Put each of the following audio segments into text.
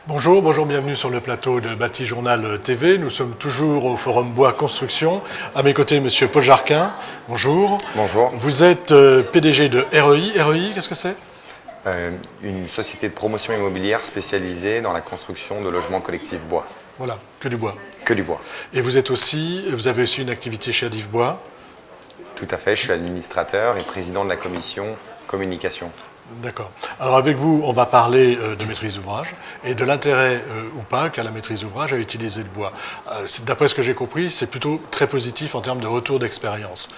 Bonjour, bienvenue sur le plateau de Bâti Journal TV. Nous sommes toujours au Forum Bois Construction. À mes côtés, Monsieur Paul Jarquin. Bonjour. Bonjour. Vous êtes PDG de REI. REI, qu'est-ce que c'est? Une société de promotion immobilière spécialisée dans la construction de logements collectifs bois. Voilà, que du bois. Que du bois. Et vous avez aussi une activité chez Adif Bois. Tout à fait, je suis administrateur et président de la commission communication. D'accord. Alors avec vous, on va parler de maîtrise d'ouvrage et de l'intérêt ou pas qu'a la maîtrise d'ouvrage à utiliser le bois. D'après ce que j'ai compris, c'est plutôt très positif en termes de retour d'expérience.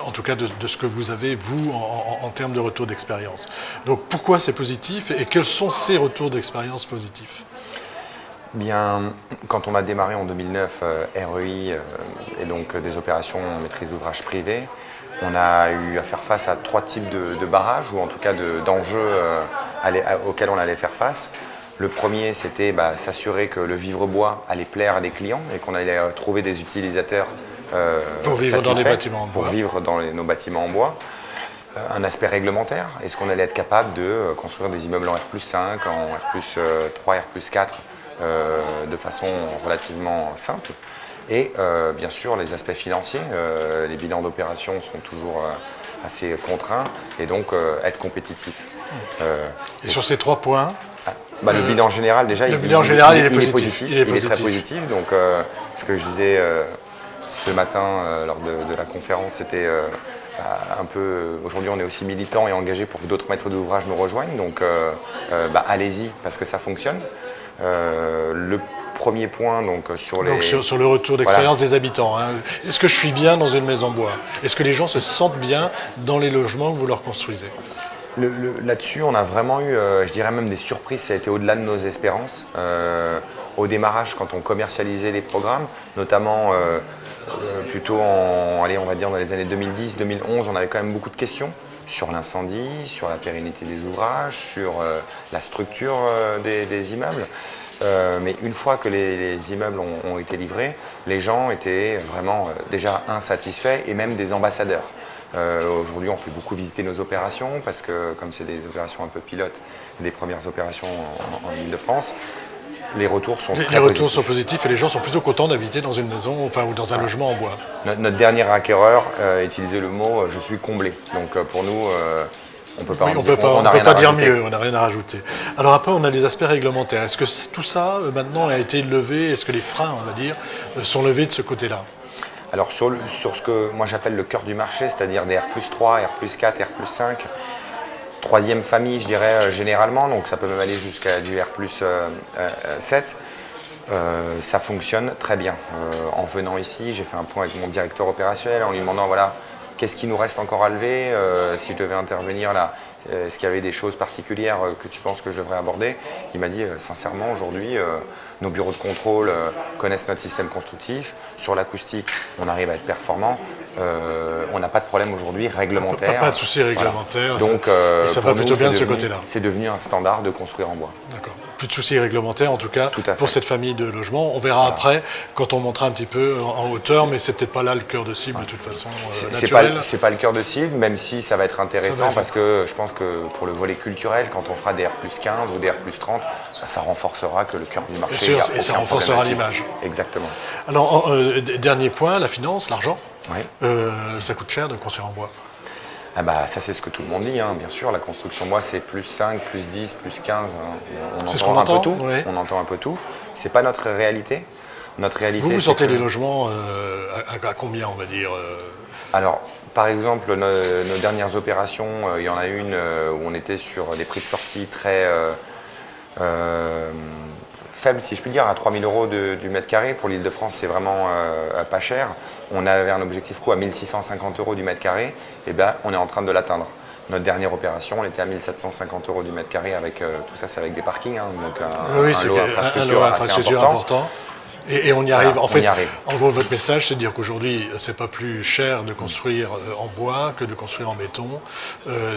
En tout cas de ce que vous avez, vous, en termes de retour d'expérience. Donc pourquoi c'est positif et quels sont ces retours d'expérience positifs? Bien, quand on a démarré en 2009 REI et donc des opérations en maîtrise d'ouvrage privée, on a eu à faire face à trois types de barrages, ou en tout cas d'enjeux auxquels on allait faire face. Le premier, c'était s'assurer que le vivre bois allait plaire à des clients et qu'on allait trouver des utilisateurs pour vivre dans les bâtiments en bois. Pour vivre dans nos bâtiments en bois. Un aspect réglementaire, est-ce qu'on allait être capable de construire des immeubles en R+5, en R+3, R+4 de façon relativement simple. Et bien sûr, les aspects financiers, les bilans d'opération sont toujours assez contraints et donc être compétitif. Et sur ces trois points, le bilan général, déjà, il est positif. Il est très positif. Donc, ce que je disais ce matin lors de la conférence, c'était un peu. Aujourd'hui, on est aussi militant et engagé pour que d'autres maîtres d'ouvrage nous rejoignent. Donc, allez-y, parce que ça fonctionne. Le premier point, sur le retour d'expérience des habitants. Hein. Est-ce que je suis bien dans une maison bois? Est-ce que les gens se sentent bien dans les logements que vous leur construisez? Là-dessus, on a vraiment eu, je dirais même des surprises, ça a été au-delà de nos espérances. Au démarrage, quand on commercialisait les programmes, notamment plutôt on va dire dans les années 2010-2011, on avait quand même beaucoup de questions sur l'incendie, sur la pérennité des ouvrages, sur la structure des immeubles. Mais une fois que les immeubles ont été livrés, les gens étaient vraiment déjà insatisfaits et même des ambassadeurs. Aujourd'hui, on fait beaucoup visiter nos opérations parce que comme c'est des opérations un peu pilotes, des premières opérations en Ile-de-France, les retours sont très positifs. Les retours sont positifs et les gens sont plutôt contents d'habiter dans une maison, ou dans un logement en bois. Notre dernier acquéreur utilisait le mot « je suis comblé ». Donc pour nous, on peut pas dire mieux, on n'a rien à rajouter. Alors après, on a les aspects réglementaires. Est-ce que tout ça, maintenant, a été levé? Est-ce que les freins, on va dire, sont levés de ce côté-là? Alors sur ce que moi j'appelle le cœur du marché, c'est-à-dire des R+3, R+4, R+5, troisième famille, je dirais généralement, donc ça peut même aller jusqu'à du R+7, ça fonctionne très bien. En venant ici, j'ai fait un point avec mon directeur opérationnel en lui demandant voilà, qu'est-ce qui nous reste encore à lever, si je devais intervenir là, est-ce qu'il y avait des choses particulières que tu penses que je devrais aborder? Il m'a dit sincèrement aujourd'hui, nos bureaux de contrôle connaissent notre système constructif. Sur l'acoustique, on arrive à être performant. On n'a pas de problème aujourd'hui réglementaire. Pas de souci réglementaire. Voilà. Donc, ça va plutôt bien de ce côté-là. C'est devenu un standard de construire en bois. D'accord. Plus de soucis réglementaires en tout cas pour cette famille de logements. On verra après quand on montera un petit peu en hauteur, mais c'est peut-être pas là le cœur de cible de toute façon naturelle. C'est pas le cœur de cible, même si ça va être intéressant parce que je pense que pour le volet culturel, quand on fera des R+15 ou des R+30, ça renforcera que le cœur du marché. Bien sûr, et ça renforcera l'image. Exactement. Alors, dernier point, la finance, l'argent. Oui. Ça coûte cher de construire en bois. Ça c'est ce que tout le monde dit, hein. Bien sûr, la construction bois c'est +5, +10, +15, on c'est entend un peu tout. Oui. On entend un peu tout. C'est pas notre réalité. Notre réalité. Vous sortez les logements à combien, on va dire Alors, par exemple, nos dernières opérations, il y en a une où on était sur des prix de sortie très faibles, si je puis dire, à 3 000 € du mètre carré. Pour l'Île-de-France, c'est vraiment pas cher. On avait un objectif coût à 1 650 € du mètre carré. Et on est en train de l'atteindre. Notre dernière opération, on était à 1 750 € du mètre carré avec tout ça, c'est avec des parkings, hein, donc un lot infrastructure important. Et on y arrive. Voilà, en fait, en gros, votre message, c'est de dire qu'aujourd'hui, c'est pas plus cher de construire en bois que de construire en béton.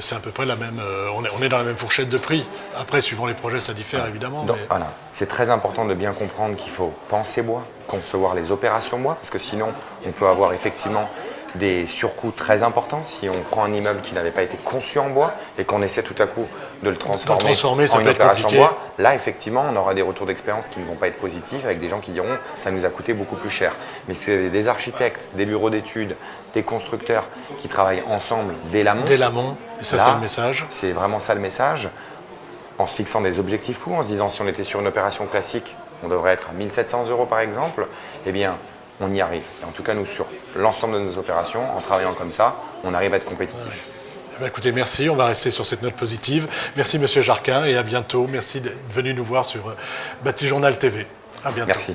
C'est à peu près la même. On est dans la même fourchette de prix. Après, suivant les projets, ça diffère évidemment. Donc, voilà. C'est très important de bien comprendre qu'il faut penser bois, concevoir les opérations bois, parce que sinon, on peut avoir effectivement des surcoûts très importants. Si on prend un immeuble qui n'avait pas été conçu en bois et qu'on essaie tout à coup de le transformer, ça en une peut être opération compliqué. bois, là effectivement on aura des retours d'expérience qui ne vont pas être positifs avec des gens qui diront ça nous a coûté beaucoup plus cher. Mais c'est des architectes, des bureaux d'études, des constructeurs qui travaillent ensemble dès l'amont. Dès l'amont, et ça Là, c'est le message. C'est vraiment ça le message. En se fixant des objectifs coûts, en se disant si on était sur une opération classique, on devrait être à 1 700 € par exemple, eh bien on y arrive. Et en tout cas nous sur l'ensemble de nos opérations, en travaillant comme ça, on arrive à être compétitif. Eh bien, écoutez, merci, on va rester sur cette note positive. Merci Monsieur Jarquin et à bientôt. Merci d'être venu nous voir sur Bâti Journal TV. À bientôt. Merci.